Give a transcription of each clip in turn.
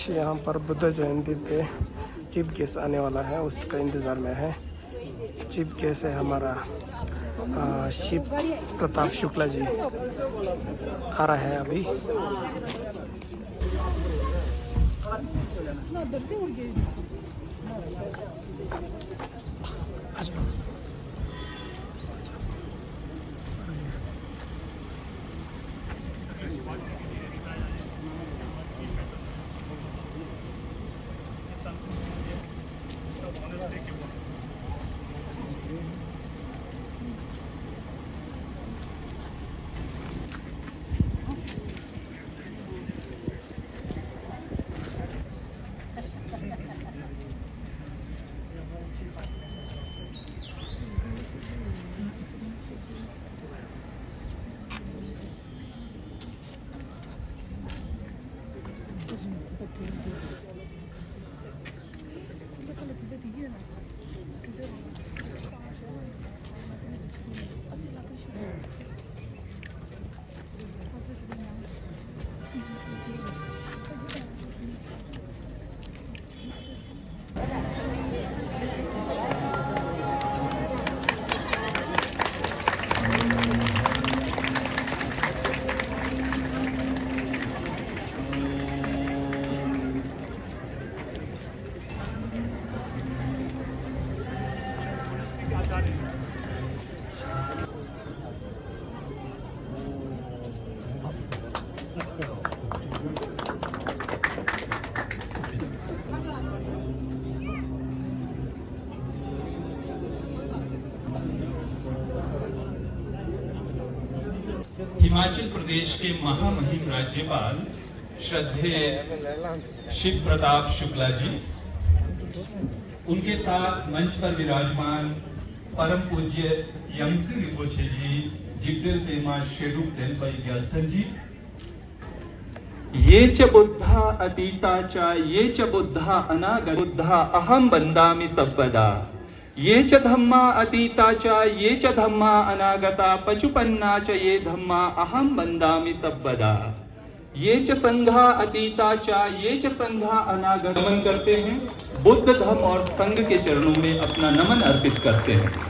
यहाँ पर बुद्ध जयंती पे चीफ गेस्ट आने वाला है, उसका इंतज़ार में है। चीफ गेस्ट है हमारा शिव प्रताप शुक्ला जी आ रहा है अभी। हिमाचल प्रदेश के महामहिम राज्यपाल श्रद्धेय शिव प्रताप शुक्ला जी, उनके साथ मंच पर विराजमान परम पूज्य यंगसी रिपोचे जी, जिब्रिल पेमा शेरूप तेलबाई ग्यालसन जी। ये च बुद्धा अतीता च ये च बुद्धा अनागता बुद्धा अहम वन्दामि सर्वदा। ये च धम्मा अतीता च ये च धम्मा अनागता पचुपन्ना च ये धम्मा अहम वन्दामि सर्वदा। ये च संघा अतीता च ये च संघा अनागता। नमन करते हैं, बुद्ध धर्म और संघ के चरणों में अपना नमन अर्पित करते हैं।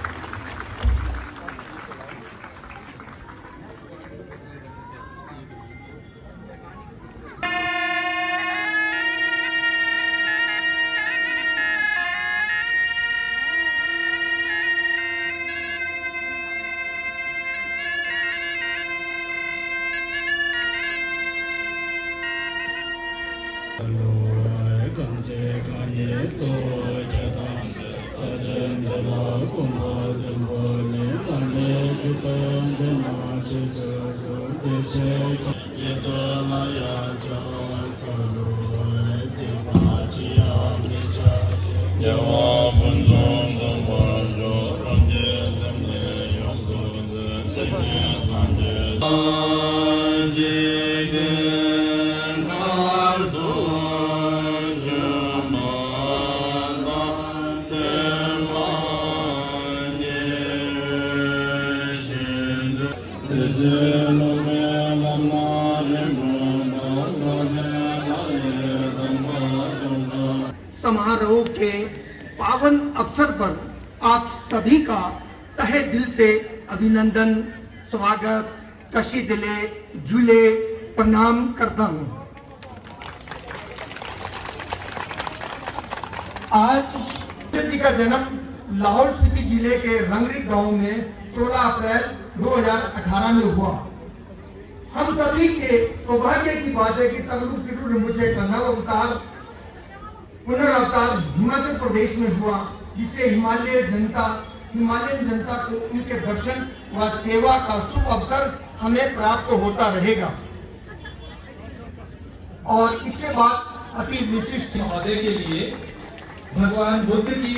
समारोह के पावन अवसर पर आप सभी का तहे दिल से अभिनंदन, स्वागत, कशी दिले, झूले प्रणाम करता हूँ। आज कृष्ण जी का जन्म लाहौल स्पीति जिले के रंगरिक गांव में 16 अप्रैल 2018 में हुआ। हम सभी के सौभाग्य की बात है कि तगलू किटू रिम्पोछे का नव अवतार पुनर्अवतार हिमाचल प्रदेश में हुआ, जिससे हिमालयन जनता को उनके दर्शन व सेवा का शुभ अवसर हमें प्राप्त होता रहेगा। और इसके बाद अति विशिष्ट महोदय के लिए भगवान बुद्ध की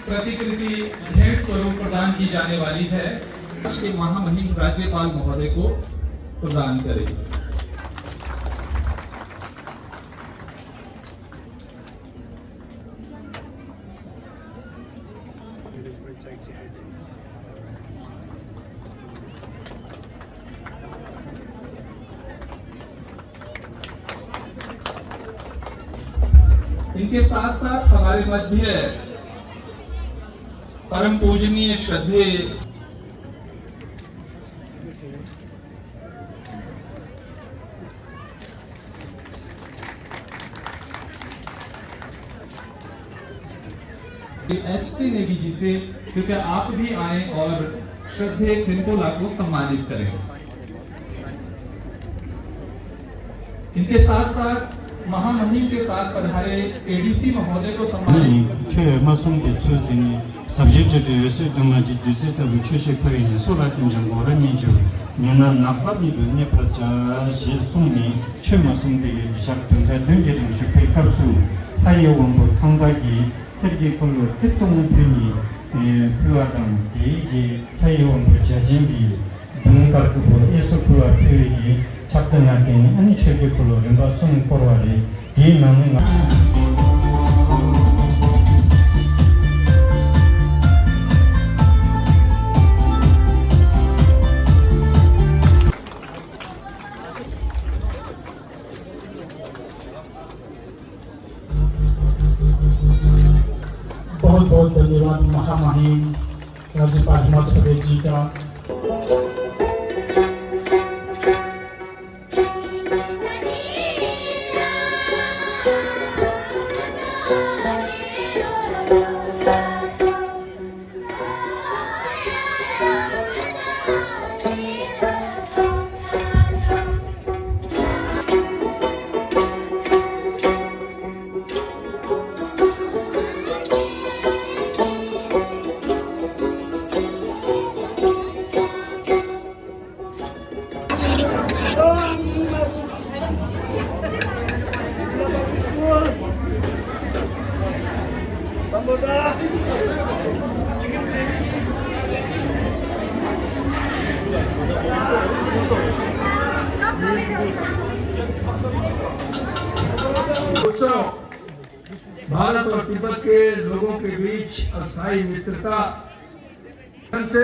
प्रतिकृति भेंट स्वरूप प्रदान की जाने वाली है। इसके महामहिम राज्यपाल महोदय को प्रदान करें। इनके साथ साथ हमारे मध्य परम पूजनीय श्रद्धेय HC नेगी जी से कृपया आप भी आए और श्रद्धेय खिंटोला को सम्मानित करें। इनके साथ साथ महामहिम के साथ पधारे ADC महोदय को सम्मानित 세계 걸로 특동은 편이 표하던 이 타이완 자진비 동가 그거 예술과 표현이 작동하게 아니 세계 걸로 런가 송 포로아리 이 나는 बहुत बहुत धन्यवाद महामहिम राज्यपाल हिमाचल प्रदेश जी का। भारत और तिब्बत के लोगों के बीच अस्थायी मित्रता से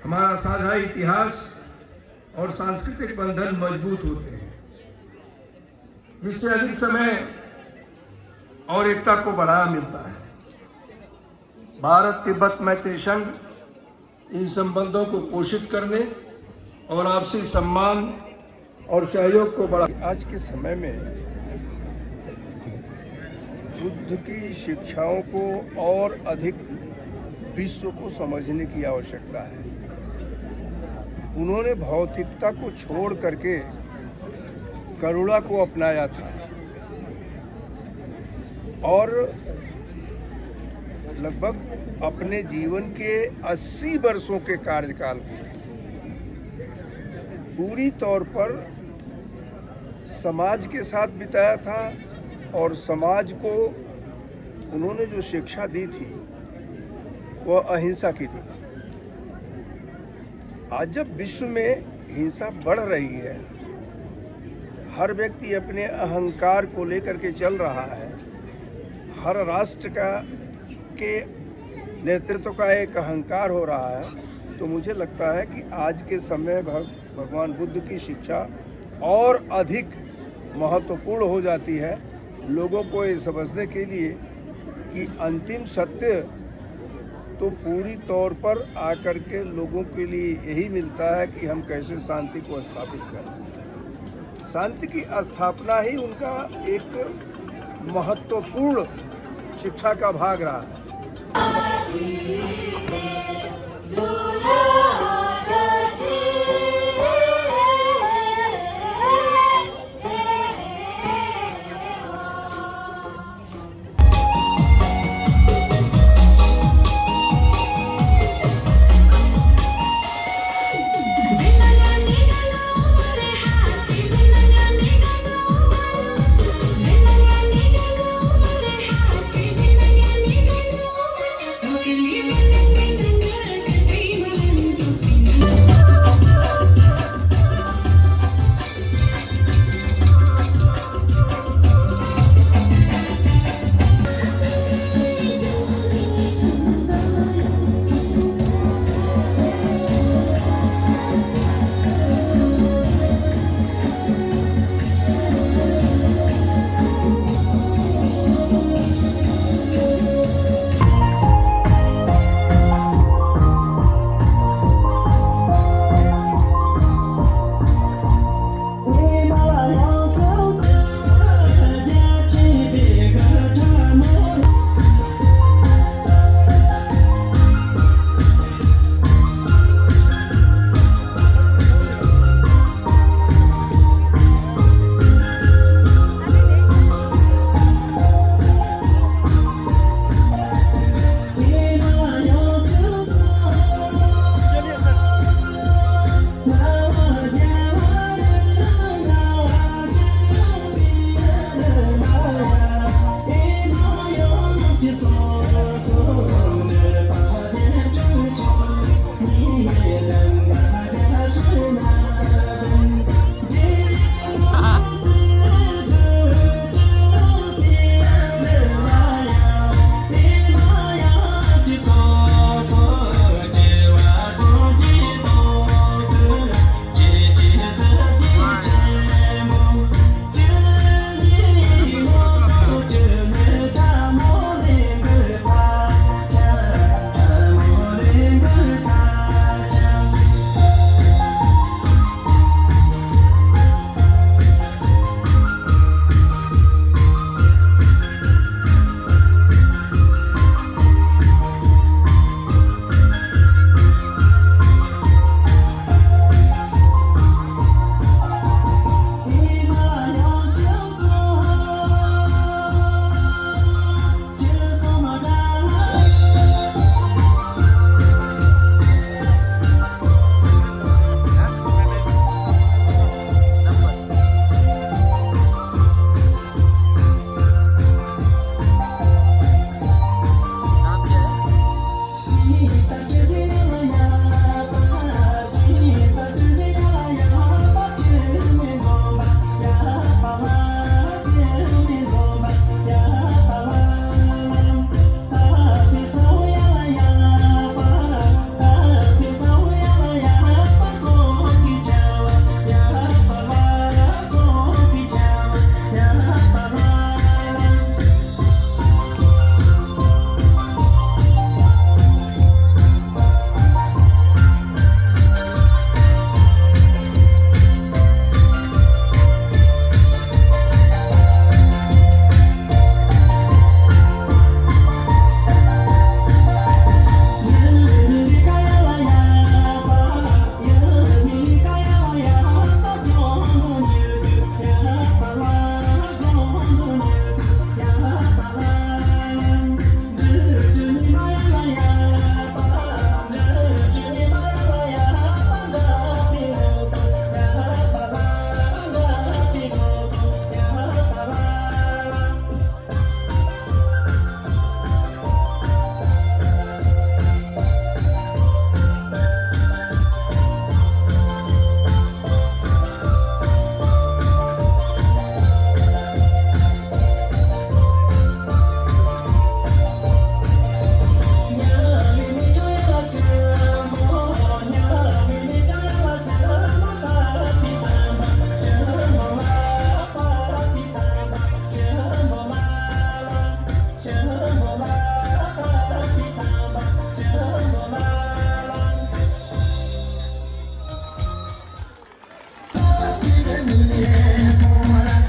हमारा साझा इतिहास और सांस्कृतिक बंधन मजबूत होते हैं, जिससे अधिक समय और एकता को बढ़ावा मिलता है। भारत तिब्बत मैत्री संघ इन संबंधों को पोषित करने और आपसी सम्मान और सहयोग को बढ़ा। आज के समय में बुद्ध की शिक्षाओं को और अधिक विश्व को समझने की आवश्यकता है। उन्होंने भौतिकता को छोड़ करके करुणा को अपनाया था और लगभग अपने जीवन के 80 वर्षों के कार्यकाल को पूरी तौर पर समाज के साथ बिताया था और समाज को उन्होंने जो शिक्षा दी थी वह अहिंसा की दी थी। आज जब विश्व में हिंसा बढ़ रही है, हर व्यक्ति अपने अहंकार को लेकर के चल रहा है, हर राष्ट्र के नेतृत्व का एक अहंकार हो रहा है, तो मुझे लगता है कि आज के समय भगवान बुद्ध की शिक्षा और अधिक महत्वपूर्ण हो जाती है लोगों को ये समझने के लिए कि अंतिम सत्य तो पूरी तौर पर आकर के लोगों के लिए यही मिलता है कि हम कैसे शांति को स्थापित करें। शांति की स्थापना ही उनका एक महत्वपूर्ण शिक्षा का भाग रहा है।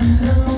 नमो